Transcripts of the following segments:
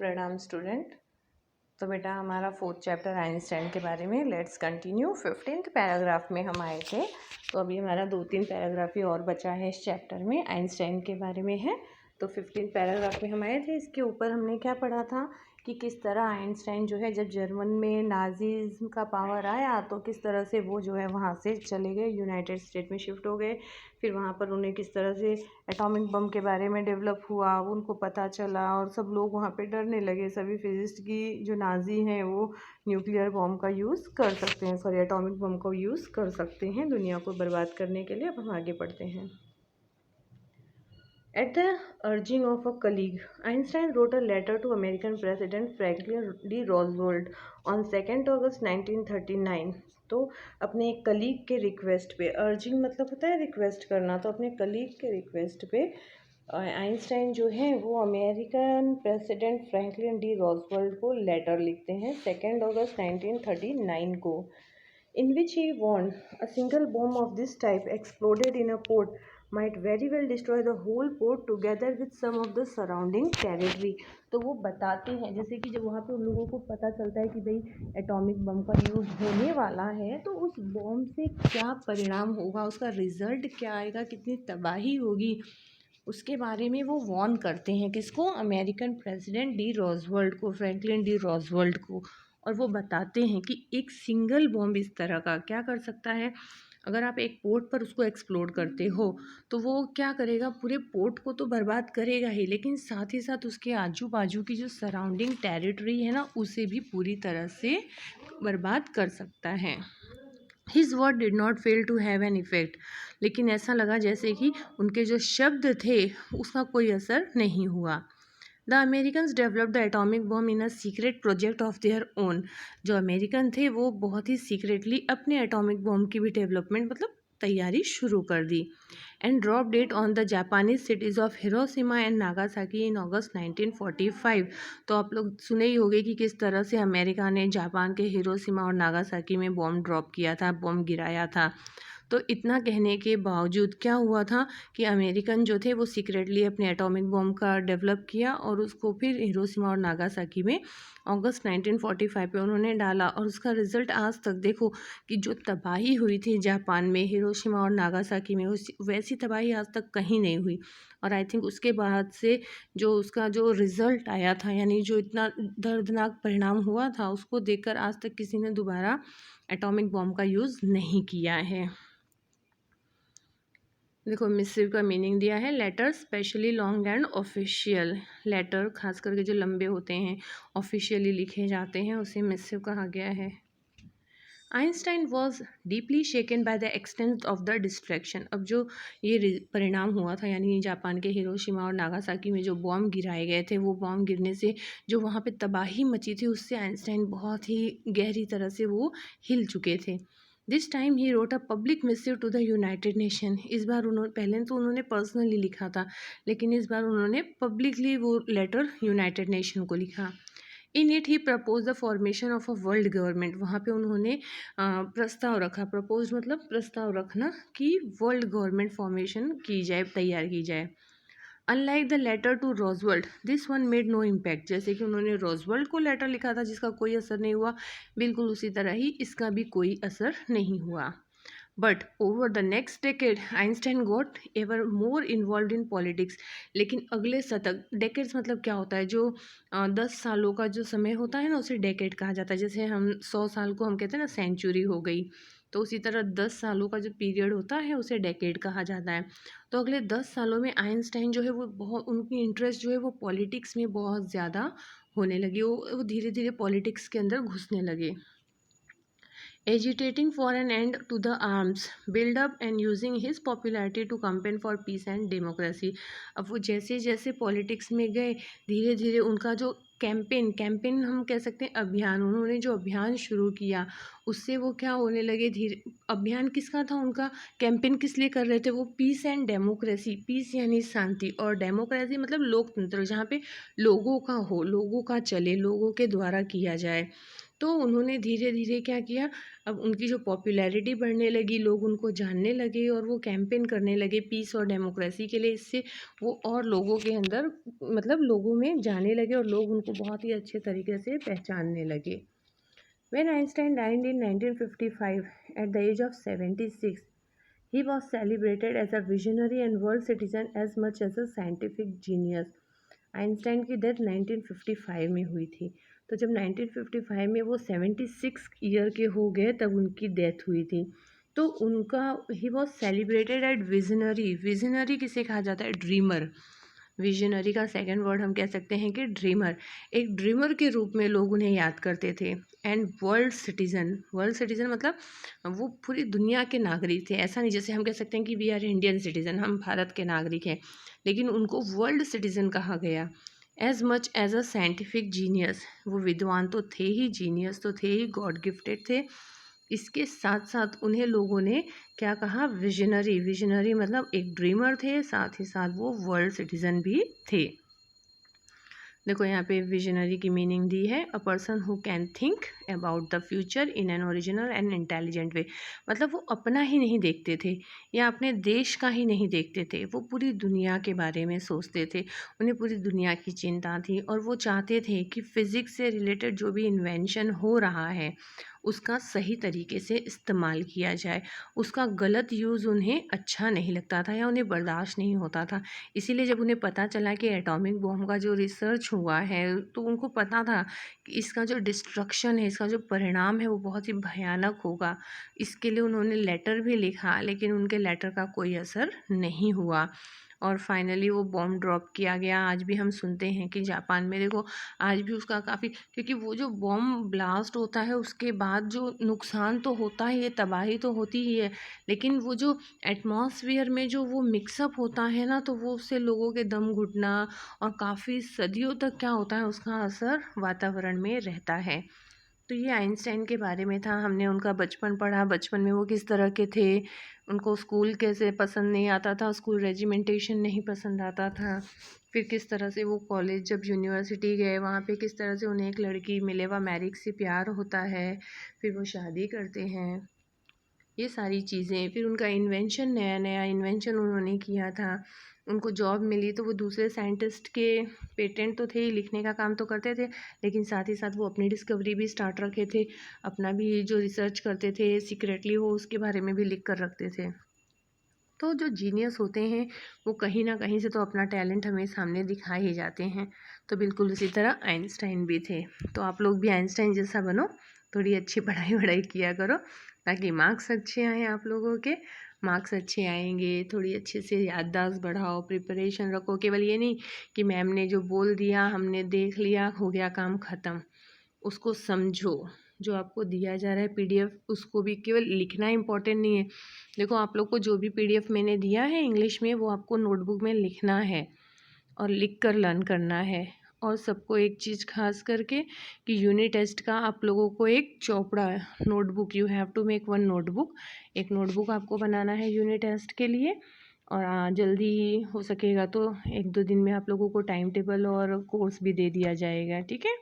प्रणाम स्टूडेंट। तो बेटा हमारा फोर्थ चैप्टर आइंस्टाइन के बारे में, लेट्स कंटिन्यू। 15th पैराग्राफ में हम आए थे, तो अभी हमारा 2-3 पैराग्राफ ही और बचा है इस चैप्टर में, आइंस्टाइन के बारे में है। तो 15th पैराग्राफ में हम आए थे। इसके ऊपर हमने क्या पढ़ा था कि किस तरह आइंस्टाइन जो है, जब जर्मन में नाजीज़्म का पावर आया तो किस तरह से वो जो है वहाँ से चले गए, यूनाइटेड स्टेट में शिफ्ट हो गए। फिर वहाँ पर उन्हें किस तरह से एटॉमिक बम के बारे में डेवलप हुआ, उनको पता चला और सब लोग वहाँ पे डरने लगे। सभी फिजिस्ट की जो नाजी हैं वो न्यूक्लियर बम का यूज़ कर सकते हैं, सॉरी एटॉमिक बम का यूज़ कर सकते हैं दुनिया को बर्बाद करने के लिए। अब हम आगे बढ़ते हैं। At the urging of a colleague, Einstein wrote a letter to American President Franklin D. Roosevelt on 2nd August 1939। तो अपने एक कलीग के रिक्वेस्ट पे, अर्जिंग मतलब होता है रिक्वेस्ट करना, तो अपने कलीग के रिक्वेस्ट पे आइंस्टाइन जो है वो अमेरिकन प्रेसिडेंट फ्रैंकलिन डी रॉजवेल्ट को लेटर लिखते हैं 2 अगस्त 1939 को, in which he warned a single bomb of this type exploded in a port might very well destroy the whole port together with some of the surrounding territory। तो वो बताते हैं, जैसे कि जब वहाँ पे उन लोगों को पता चलता है कि भाई एटॉमिक बम का यूज़ होने वाला है, तो उस बम से क्या परिणाम होगा, उसका रिजल्ट क्या आएगा, कितनी तबाही होगी, उसके बारे में वो वार्न करते हैं। किसको? अमेरिकन प्रेसिडेंट डी रॉजवेल्ट को, फ्रैंकलिन डी रॉजवेल्ट को। और वो बताते हैं कि एक सिंगल बॉम्ब इस तरह का क्या कर सकता है। अगर आप एक पोर्ट पर उसको एक्सप्लोड करते हो तो वो क्या करेगा, पूरे पोर्ट को तो बर्बाद करेगा ही, लेकिन साथ ही साथ उसके आजू बाजू की जो सराउंडिंग टेरिटरी है ना, उसे भी पूरी तरह से बर्बाद कर सकता है। His word did not fail to have an effect. लेकिन ऐसा लगा जैसे कि उनके जो शब्द थे उसका कोई असर नहीं हुआ। The Americans developed the atomic bomb in a secret project of their own. जो अमेरिकन थे वो बहुत ही सीक्रेटली अपने एटॉमिक बॉम्ब की भी डेवलपमेंट मतलब तैयारी शुरू कर दी। And dropped it on the Japanese cities of Hiroshima and Nagasaki in August 1945। तो आप लोग सुने ही होंगे कि किस तरह से अमेरिका ने जापान के हिरोशिमा और नागासाकी में बॉम्ब ड्रॉप किया था, बॉम्ब गिराया था। तो इतना कहने के बावजूद क्या हुआ था कि अमेरिकन जो थे वो सीक्रेटली अपने एटॉमिक बॉम्ब का डेवलप किया और उसको फिर हिरोशिमा और नागासाकी में अगस्त 1945 पे उन्होंने डाला। और उसका रिज़ल्ट आज तक देखो कि जो तबाही हुई थी जापान में, हिरोशिमा और नागासाकी में, वैसी तबाही आज तक कहीं नहीं हुई। और आई थिंक उसके बाद से जो उसका जो रिज़ल्ट आया था, यानी जो इतना दर्दनाक परिणाम हुआ था, उसको देखकर आज तक किसी ने दोबारा एटॉमिक बॉम्ब का यूज़ नहीं किया है। देखो मिसिव का मीनिंग दिया है, letter specially long and official. Letter खास करके जो लंबे होते हैं, ऑफिशियली लिखे जाते हैं, उसे मिसिव कहा गया है। Einstein was deeply shaken by the extent of the distraction. अब जो ये परिणाम हुआ था, यानी जापान के हिरोशिमा और नागासाकी में जो बॉम्ब गिराए गए थे, वो बॉम्ब गिरने से जो वहाँ पे तबाही मची थी, उससे आइंस्टाइन बहुत ही गहरी तरह से वो हिल चुके थे। This time he wrote a public missive to the United Nation. इस बार उन्होंने, पहले तो उन्होंने पर्सनली लिखा था, लेकिन इस बार उन्होंने पब्लिकली वो लेटर यूनाइटेड नेशन को लिखा। In it he propose the formation of a world government. वहाँ पे उन्होंने प्रस्ताव रखा, प्रपोज मतलब प्रस्ताव रखना, कि वर्ल्ड गवर्नमेंट फॉर्मेशन की जाए, तैयार की जाए। Unlike the letter to Roosevelt, this one made no impact. जैसे कि उन्होंने रॉजवेल्ट को लेटर लिखा था जिसका कोई असर नहीं हुआ, बिल्कुल उसी तरह ही इसका भी कोई असर नहीं हुआ। But over the next decade Einstein got ever more involve in politics. लेकिन अगले शतक, डेकेड्स मतलब क्या होता है, जो 10 सालों का जो समय होता है ना, उसे डेकेड कहा जाता है। जैसे हम 100 साल को हम कहते हैं ना सेंचुरी हो गई, तो उसी तरह 10 सालों का जो पीरियड होता है उसे डेकेड कहा जाता है। तो अगले 10 सालों में आइंस्टाइन जो है वो बहुत, उनकी इंटरेस्ट जो है वो पॉलिटिक्स में बहुत ज़्यादा होने लगी। वो धीरे धीरे पॉलिटिक्स के अंदर घुसने लगे। Agitating for an end to the arms build up and using his popularity to campaign for peace and democracy। अब वो जैसे जैसे पॉलिटिक्स में गए, धीरे धीरे उनका जो कैंपेन हम कह सकते हैं, अभियान, उन्होंने जो अभियान शुरू किया उससे वो क्या होने लगे, धीरे अभियान किसका था, उनका कैंपेन किस लिए कर रहे थे वो, पीस एंड डेमोक्रेसी। पीस यानी शांति और डेमोक्रेसी मतलब लोकतंत्र, जहाँ पे लोगों का हो, लोगों का चले, लोगों के द्वारा किया जाए। तो उन्होंने धीरे धीरे क्या किया, अब उनकी जो पॉपुलैरिटी बढ़ने लगी, लोग उनको जानने लगे और वो कैंपेन करने लगे पीस और डेमोक्रेसी के लिए। इससे वो और लोगों के अंदर मतलब लोगों में जाने लगे और लोग उनको बहुत ही अच्छे तरीके से पहचानने लगे। When Einstein died in 1955 at the age of 76, he was celebrated as a visionary and world citizen as much as a scientific genius. Einstein की डेथ 1955 में हुई थी। तो जब 1955 में वो 76 ईयर के हो गए तब उनकी डेथ हुई थी। तो उनका he was celebrated at visionary. Visionary किसे कहा जाता है? ड्रीमर। विजनरी का सेकंड वर्ड हम कह सकते हैं कि ड्रीमर। एक ड्रीमर के रूप में लोग उन्हें याद करते थे। And world citizen, world citizen मतलब वो पूरी दुनिया के नागरिक थे। ऐसा नहीं जैसे हम कह सकते हैं कि वी आर इंडियन सिटीज़न, हम भारत के नागरिक हैं, लेकिन उनको वर्ल्ड सिटीज़न कहा गया। As much as a scientific genius, वो विद्वान तो थे ही, जीनियस तो थे ही, गॉड गिफ्टेड थे। इसके साथ साथ उन्हें लोगों ने क्या कहा? विजनरी। विजनरी मतलब एक ड्रीमर थे, साथ ही साथ वो वर्ल्ड सिटीज़न भी थे। देखो यहाँ पे विजनरी की मीनिंग दी है, a person who can think about the future in an original and intelligent way. मतलब वो अपना ही नहीं देखते थे या अपने देश का ही नहीं देखते थे, वो पूरी दुनिया के बारे में सोचते थे। उन्हें पूरी दुनिया की चिंता थी और वो चाहते थे कि फिज़िक्स से रिलेटेड जो भी इन्वेंशन हो रहा है उसका सही तरीके से इस्तेमाल किया जाए। उसका गलत यूज़ उन्हें अच्छा नहीं लगता था या उन्हें बर्दाश्त नहीं होता था। इसीलिए जब उन्हें पता चला कि एटॉमिक बॉम्ब का जो रिसर्च हुआ है तो उनको पता था कि इसका जो डिस्ट्रक्शन है, इसका जो परिणाम है वो बहुत ही भयानक होगा। इसके लिए उन्होंने लेटर भी लिखा, लेकिन उनके लेटर का कोई असर नहीं हुआ और फाइनली वो बॉम्ब ड्रॉप किया गया। आज भी हम सुनते हैं कि जापान में देखो, आज भी उसका काफ़ी, क्योंकि वो जो बॉम्ब ब्लास्ट होता है उसके बाद जो नुकसान तो होता ही है, तबाही तो होती ही है, लेकिन वो जो एटमॉस्फेयर में जो वो मिक्सअप होता है ना, तो वो उससे लोगों के दम घुटना और काफ़ी सदियों तक क्या होता है उसका असर वातावरण में रहता है। तो ये आइंस्टाइन के बारे में था। हमने उनका बचपन पढ़ा, बचपन में वो किस तरह के थे, उनको स्कूल कैसे पसंद नहीं आता था, स्कूल रेजिमेंटेशन नहीं पसंद आता था, फिर किस तरह से वो कॉलेज जब यूनिवर्सिटी गए वहाँ पे किस तरह से उन्हें एक लड़की मिलेवा मैरिक से प्यार होता है, फिर वो शादी करते हैं, ये सारी चीज़ें। फिर उनका इन्वेंशन, नया नया इन्वेंशन उन्होंने किया था, उनको जॉब मिली तो वो दूसरे साइंटिस्ट के पेटेंट तो थे ही, लिखने का काम तो करते थे, लेकिन साथ ही साथ वो अपनी डिस्कवरी भी स्टार्ट रखे थे, अपना भी जो रिसर्च करते थे सीक्रेटली वो उसके बारे में भी लिख कर रखते थे। तो जो जीनियस होते हैं वो कहीं ना कहीं से तो अपना टैलेंट हमें सामने दिखा ही जाते हैं। तो बिल्कुल उसी तरह आइंस्टाइन भी थे। तो आप लोग भी आइंस्टाइन जैसा बनो, थोड़ी अच्छी पढ़ाई वढ़ाई किया करो ताकि मार्क्स अच्छे आएँ आप लोगों के। मार्क्स अच्छे आएंगे, थोड़ी अच्छे से याददाश्त बढ़ाओ, प्रिपरेशन रखो। केवल ये नहीं कि मैम ने जो बोल दिया हमने देख लिया हो गया काम ख़त्म, उसको समझो। जो आपको दिया जा रहा है पीडीएफ, उसको भी केवल लिखना इम्पोर्टेंट नहीं है। देखो आप लोग को जो भी पीडीएफ मैंने दिया है इंग्लिश में, वो आपको नोटबुक में लिखना है और लिख कर लर्न करना है। और सबको एक चीज़ खास करके कि यूनिट टेस्ट का आप लोगों को एक चौपड़ा notebook, you have to make one notebook, एक नोटबुक आपको बनाना है यूनिट टेस्ट के लिए। और जल्दी हो सकेगा तो 1-2 दिन में आप लोगों को टाइम टेबल और कोर्स भी दे दिया जाएगा, ठीक है।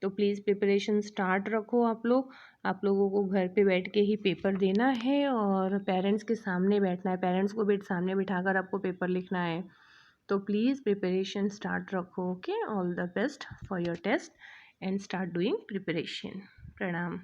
तो प्लीज़ प्रिपरेशन स्टार्ट रखो आप लोग। आप लोगों को घर पे बैठ के ही पेपर देना है और पेरेंट्स के सामने बैठना है, पेरेंट्स को भी सामने बिठाकर आपको पेपर लिखना है। तो प्लीज़ प्रिपरेशन स्टार्ट रखो। Okay, all the best for your test and start doing preparation. प्रणाम।